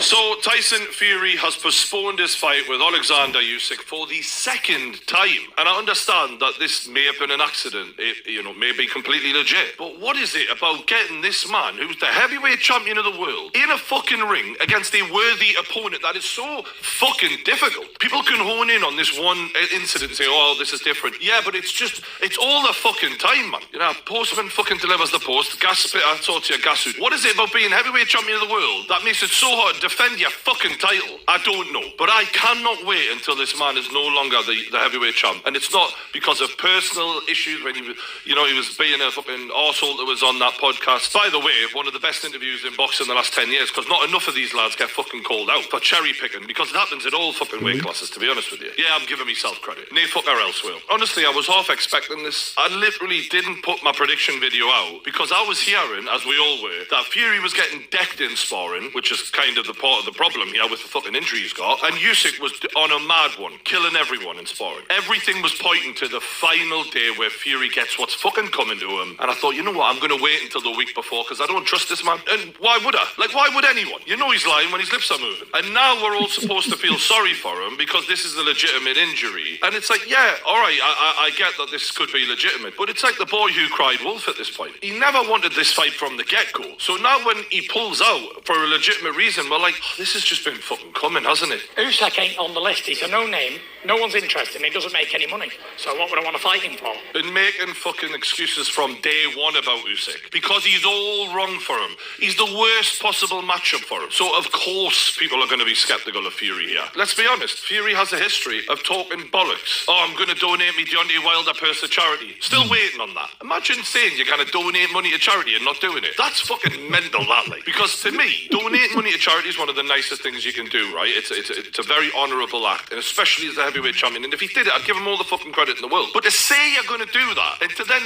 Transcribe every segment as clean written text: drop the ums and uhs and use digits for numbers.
So Tyson Fury has postponed his fight with Alexander Usyk for the second time, and I understand that this may have been an accident. It, may be completely legit. But what is it about getting this man, who's the heavyweight champion of the world, in a fucking ring against a worthy opponent that is so fucking difficult? People can hone in on this one incident and say, "Oh, this is different." Yeah, but it's all the fucking time, man. Postman fucking delivers the post. Gas spitter sorts your gas suit. What is it about being heavyweight champion of the world that makes it so hard to defend your fucking title? I don't know, but I cannot wait until this man is no longer the heavyweight champ, and it's not because of personal issues when he was being a fucking arsehole that was on that podcast. By the way, one of the best interviews in boxing in the last 10 years, because not enough of these lads get fucking called out for cherry picking, because it happens in all fucking weight classes, to be honest with you. Yeah, I'm giving myself credit. Nay fucker elsewhere. Honestly, I was half expecting this. I literally didn't put my prediction video out because I was hearing, as we all were, that Fury was getting decked in sparring, which is kind of the part of the problem here with the fucking injury he's got, and Usyk was on a mad one, killing everyone in sparring. Everything was pointing to the final day where Fury gets what's fucking coming to him, and I thought, you know what, I'm going to wait until the week before because I don't trust this man. And why would I? Like, why would anyone? You know he's lying when his lips are moving. And now we're all supposed to feel sorry for him because this is a legitimate injury. And it's like, yeah, all right, I get that this could be legitimate, but it's like the boy who cried wolf at this point. He never wanted this fight from the get-go. So now when he pulls out for a legitimate reason, we're like, this has just been fucking coming, hasn't it? Usyk ain't on the list. He's a no-name. No one's interested in him. He doesn't make any money. So what would I want to fight him for? Been making fucking excuses from day one about Usyk because he's all wrong for him. He's the worst possible matchup for him. So of course people are going to be skeptical of Fury here. Let's be honest. Fury has a history of talking bollocks. Oh, I'm going to donate me Deontay Wilder purse to charity. Still waiting on that. Imagine saying you're going to donate money to charity and not doing it. That's fucking mental, that, like. Because to me, donating money to charity is one of the nicest things you can do, right? It's a very honourable act, and especially as the heavyweight champion. And if he did it, I'd give him all the fucking credit in the world. But to say you're going to do that, and to then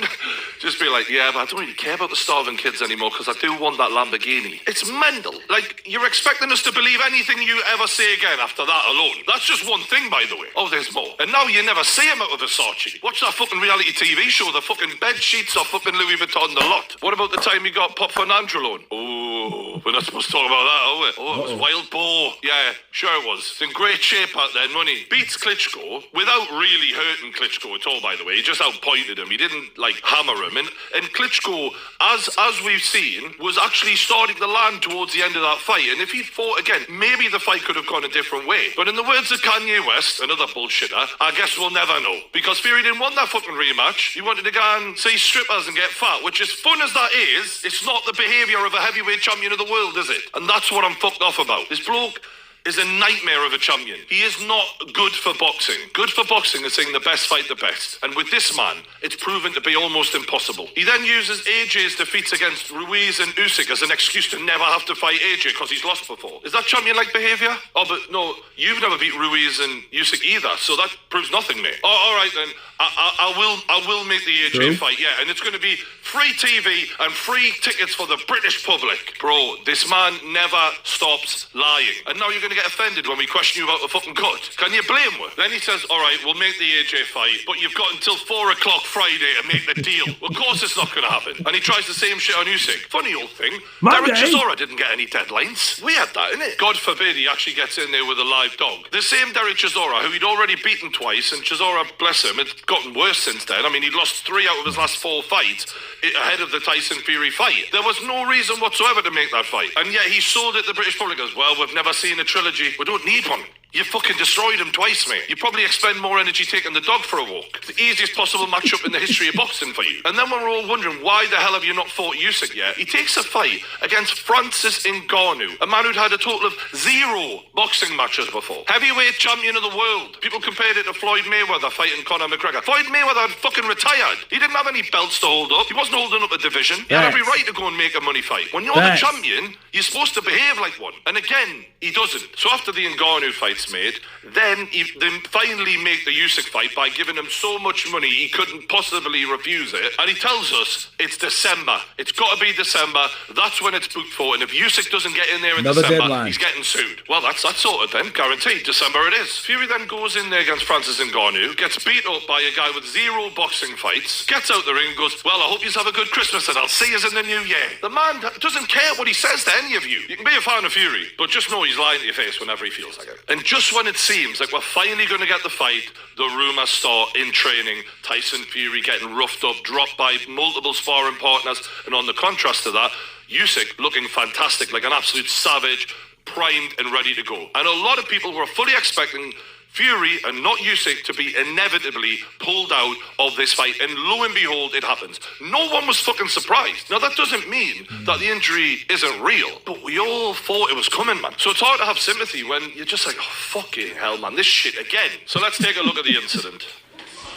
just be like, yeah, but I don't really care about the starving kids anymore because I do want that Lamborghini. It's mental. Like, you're expecting us to believe anything you ever say again after that alone. That's just one thing, by the way. Oh, there's more. And now you never see him out of Versace. Watch that fucking reality TV show. The fucking bed sheets are fucking Louis Vuitton the lot. What about the time he got popped for nandrolone? Oh, we're not supposed to talk about that, are we? Oh, it was wild boar. Yeah, sure it was. It's in great shape out there, wasn't he? Beats Klitschko without really hurting Klitschko at all, by the way. He just outpointed him. He didn't, hammer him. And Klitschko, as we've seen, was actually starting to land towards the end of that fight. And if he fought again, maybe the fight could have gone a different way. But in the words of Kanye West, another bullshitter, I guess we'll never know. Because Fury didn't want that fucking rematch. He wanted to go and see strippers and get fat, which, as fun as that is, it's not the behaviour of a heavyweight champion of the world, is it? And that's what I'm fucked off about. This bloke is a nightmare of a champion. He is not good for boxing. Good for boxing is saying the best fight the best. And with this man, it's proven to be almost impossible. He then uses AJ's defeats against Ruiz and Usyk as an excuse to never have to fight AJ because he's lost before. Is that champion-like behaviour? Oh, but no, you've never beat Ruiz and Usyk either, so that proves nothing, mate. Oh, all right then. I will make the AJ fight, yeah, and it's going to be free TV and free tickets for the British public. Bro, this man never stops lying. And now you're going to get offended when we question you about the fucking cut. Can you blame him? Then he says, all right, we'll make the AJ fight, but you've got until 4 o'clock Friday to make the deal. Of course it's not going to happen. And he tries the same shit on Usyk. Funny old thing, Derek Chisora didn't get any deadlines. We had that, innit? God forbid he actually gets in there with a live dog. The same Derek Chisora, who he'd already beaten twice, and Chisora, bless him, it's gotten worse since then. I mean, he lost 3 out of his last 4 fights ahead of the Tyson Fury fight. There was no reason whatsoever to make that fight. And yet he sold it to the British public as, well, we've never seen a trilogy. We don't need one. You fucking destroyed him twice, mate. You probably expend more energy taking the dog for a walk. It's the easiest possible matchup in the history of boxing for you. And then when we're all wondering, why the hell have you not fought Usyk yet? He takes a fight against Francis Ngannou, a man who'd had a total of 0 boxing matches before. Heavyweight champion of the world. People compared it to Floyd Mayweather fighting Conor McGregor. Floyd Mayweather had fucking retired. He didn't have any belts to hold up. He wasn't holding up a division. He had every right to go and make a money fight. When you're the champion, you're supposed to behave like one. And again, he doesn't. So after the Ngannou fight, fights made. Then they finally make the Usyk fight by giving him so much money he couldn't possibly refuse it. And he tells us it's December. It's got to be December. That's when it's booked for. And if Usyk doesn't get in there in Another December, deadline. he's getting sued. Well, that's sorted then. Guaranteed. December it is. Fury then goes in there against Francis Ngannou, gets beat up by a guy with 0 boxing fights, gets out the ring and goes, well, I hope you have a good Christmas and I'll see you in the new year. The man doesn't care what he says to any of you. You can be a fan of Fury, but just know he's lying to your face whenever he feels like it. And just when it seems like we're finally going to get the fight, the rumours start in training. Tyson Fury getting roughed up, dropped by multiple sparring partners, and on the contrast to that, Usyk looking fantastic, like an absolute savage, primed and ready to go. And a lot of people were fully expecting Fury and not Usyk to be inevitably pulled out of this fight, and lo and behold, it happens. No one was fucking surprised. Now, that doesn't mean that the injury isn't real, but we all thought it was coming, man. So it's hard to have sympathy when you're just like, oh, fucking hell, man, this shit again. So let's take a look at the incident.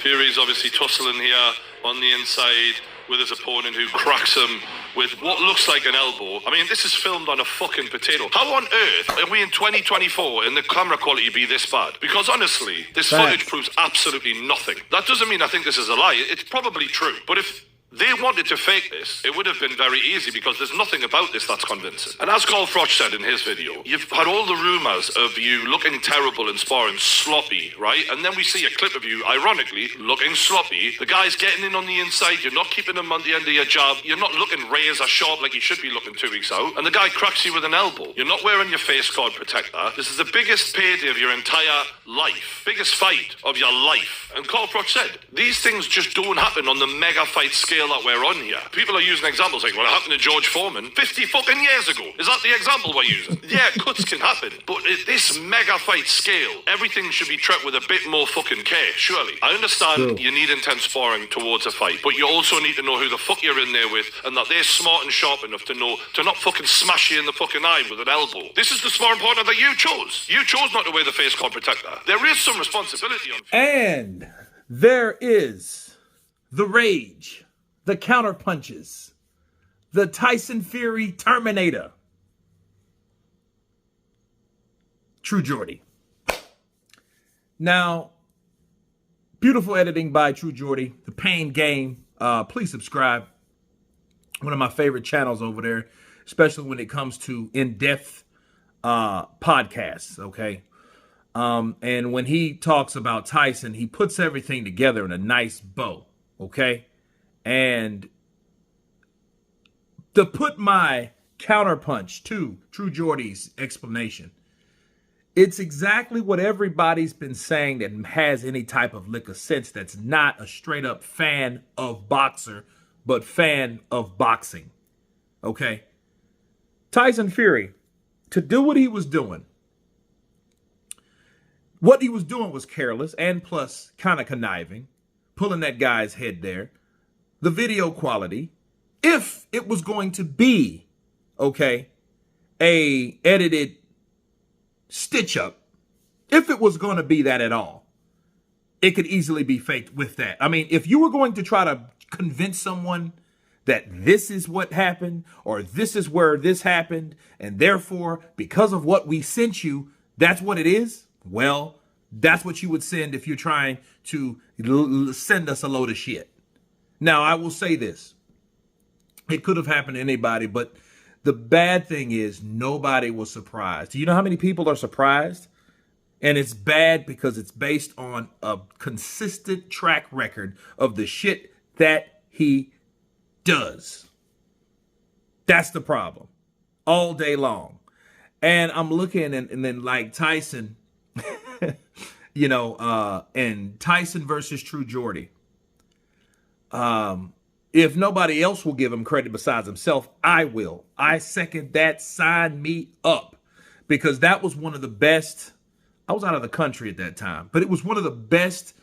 Fury's obviously tussling here on the inside with his opponent, who cracks him with what looks like an elbow. I mean, this is filmed on a fucking potato. How on earth are we in 2024 and the camera quality be this bad? Because honestly, this footage proves absolutely nothing. That doesn't mean I think this is a lie. It's probably true. But if they wanted to fake this, it would have been very easy, because there's nothing about this that's convincing. And as Carl Froch said in his video, you've had all the rumours of you looking terrible in sparring, sloppy, right? And then we see a clip of you, ironically, looking sloppy. The guy's getting in on the inside, you're not keeping him on the end of your jab, you're not looking razor sharp like you should be looking 2 weeks out, and the guy cracks you with an elbow. You're not wearing your face guard protector. This is the biggest payday of your entire life, biggest fight of your life. And Carl Froch said, these things just don't happen on the mega fight scale that we're on here. People are using examples like, well, it happened to George Foreman 50 fucking years ago. Is that the example we're using? Yeah, cuts can happen. But at this mega fight scale, everything should be treated with a bit more fucking care, surely. I understand you need intense sparring towards a fight, but you also need to know who the fuck you're in there with, and that they're smart and sharp enough to know to not fucking smash you in the fucking eye with an elbow. This is the sparring partner that you chose. You chose not to wear the face guard protector. There is some responsibility on... And there is the rage, the counter punches, the Tyson Fury Terminator, True Geordie. Now, beautiful editing by True Geordie, The Pain Game. Please subscribe. One of my favorite channels over there, especially when it comes to in-depth podcasts, okay? And when he talks about Tyson, he puts everything together in a nice bow, okay? And to put my counterpunch to True Geordie's explanation, it's exactly what everybody's been saying that has any type of lick of sense, that's not a straight up fan of boxer, but fan of boxing, okay? Tyson Fury, to do what he was doing was careless and plus kind of conniving, pulling that guy's head there. The video quality, if it was going to be, okay, a edited stitch up, if it was going to be that at all, it could easily be faked with that. I mean, if you were going to try to convince someone that this is what happened, or this is where this happened, and therefore, because of what we sent you, that's what it is, well, that's what you would send if you're trying to send us a load of shit. Now, I will say this. It could have happened to anybody, but the bad thing is nobody was surprised. Do you know how many people are surprised? And it's bad because it's based on a consistent track record of the shit that he does. That's the problem. All day long. And I'm looking and then like Tyson, you know, and Tyson versus True Geordie. If nobody else will give him credit besides himself, I will. I second that. Sign me up. Because that was one of the best. I was out of the country at that time, but it was one of the best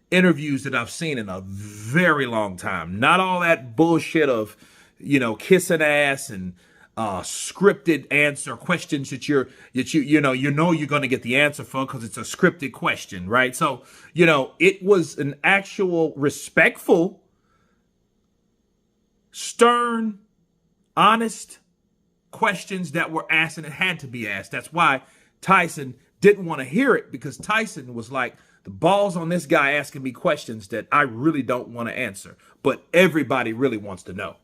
interviews that I've seen in a very long time. Not all that bullshit of, you know, kissing ass and scripted answer questions that you know you're going to get the answer for because it's a scripted question, right? So, you know, it was an actual respectful, stern, honest questions that were asked, and it had to be asked. That's why Tyson didn't want to hear it because Tyson was like, the ball's on this guy asking me questions that I really don't want to answer, but everybody really wants to know.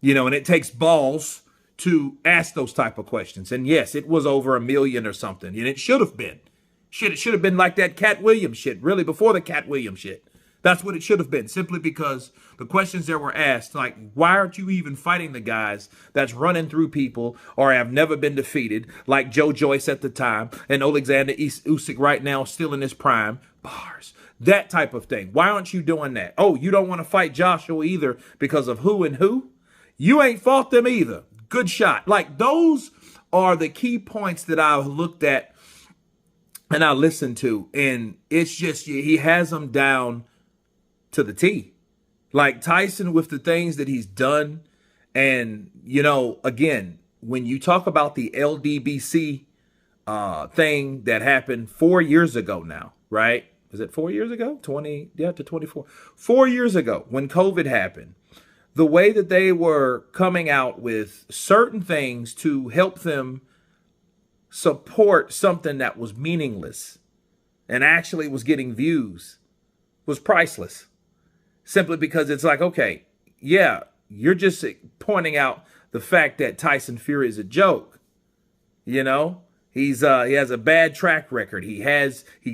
And it takes balls to ask those type of questions. And yes, it was over 1 million or something, and it should have been. It should have been like that Cat Williams shit, really, before the Cat Williams shit. That's what it should have been, simply because the questions that were asked, like, why aren't you even fighting the guys that's running through people or have never been defeated, like Joe Joyce at the time and Alexander Usyk right now still in his prime? Bars. That type of thing. Why aren't you doing that? Oh, you don't want to fight Joshua either because of who and who? You ain't fought them either. Good shot. Like, those are the key points that I looked at and I listened to. And it's just, he has them down to the T. Like Tyson with the things that he's done. And, again, when you talk about the LDBC thing that happened 4 years ago now, right? Is it 4 years ago? 24. 4 years ago when COVID happened. The way that they were coming out with certain things to help them support something that was meaningless and actually was getting views was priceless. Simply because it's like, okay, yeah, you're just pointing out the fact that Tyson Fury is a joke. He has a bad track record. He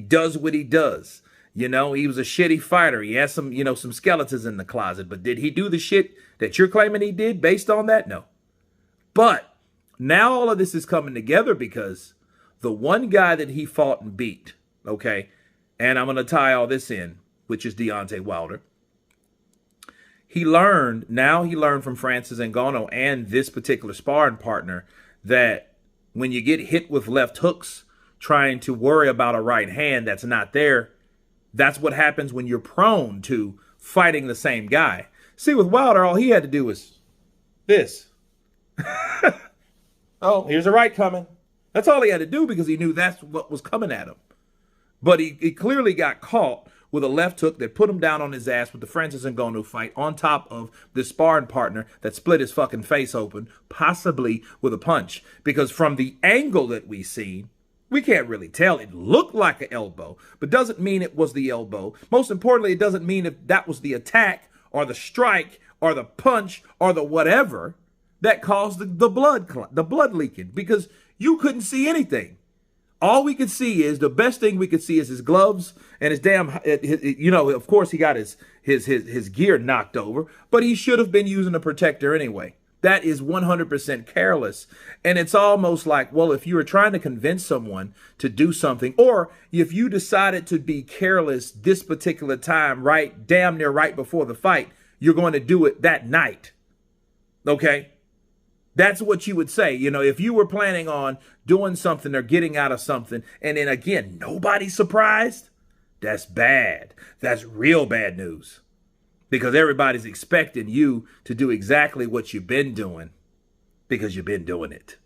does what he does. He was a shitty fighter. He has some skeletons in the closet. But did he do the shit that you're claiming he did based on that? No. But now all of this is coming together because the one guy that he fought and beat, okay, and I'm going to tie all this in, which is Deontay Wilder. He learned from Francis Ngannou and this particular sparring partner that when you get hit with left hooks, trying to worry about a right hand that's not there, that's what happens when you're prone to fighting the same guy. See, with Wilder, all he had to do was this. Oh, here's a right coming. That's all he had to do because he knew that's what was coming at him. But he clearly got caught with a left hook that put him down on his ass with the Francis Ngannou fight on top of the sparring partner that split his fucking face open, possibly with a punch. Because from the angle that we seen, we can't really tell. It looked like an elbow, but doesn't mean it was the elbow. Most importantly, it doesn't mean if that was the attack or the strike or the punch or the whatever that caused the blood leaking, because you couldn't see anything. All we could see is, the best thing we could see is his gloves and his damn, of course he got his gear knocked over, but he should have been using a protector anyway. That is 100% careless. And it's almost like, well, if you were trying to convince someone to do something, or if you decided to be careless this particular time, right, damn near right before the fight, you're going to do it that night. Okay? That's what you would say. If you were planning on doing something or getting out of something, and then again, nobody's surprised, that's bad. That's real bad news. Because everybody's expecting you to do exactly what you've been doing, because you've been doing it.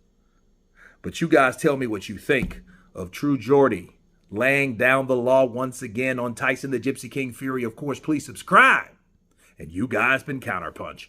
But you guys tell me what you think of True Geordie laying down the law once again on Tyson the Gypsy King Fury. Of course, please subscribe. And you guys been Counterpunch.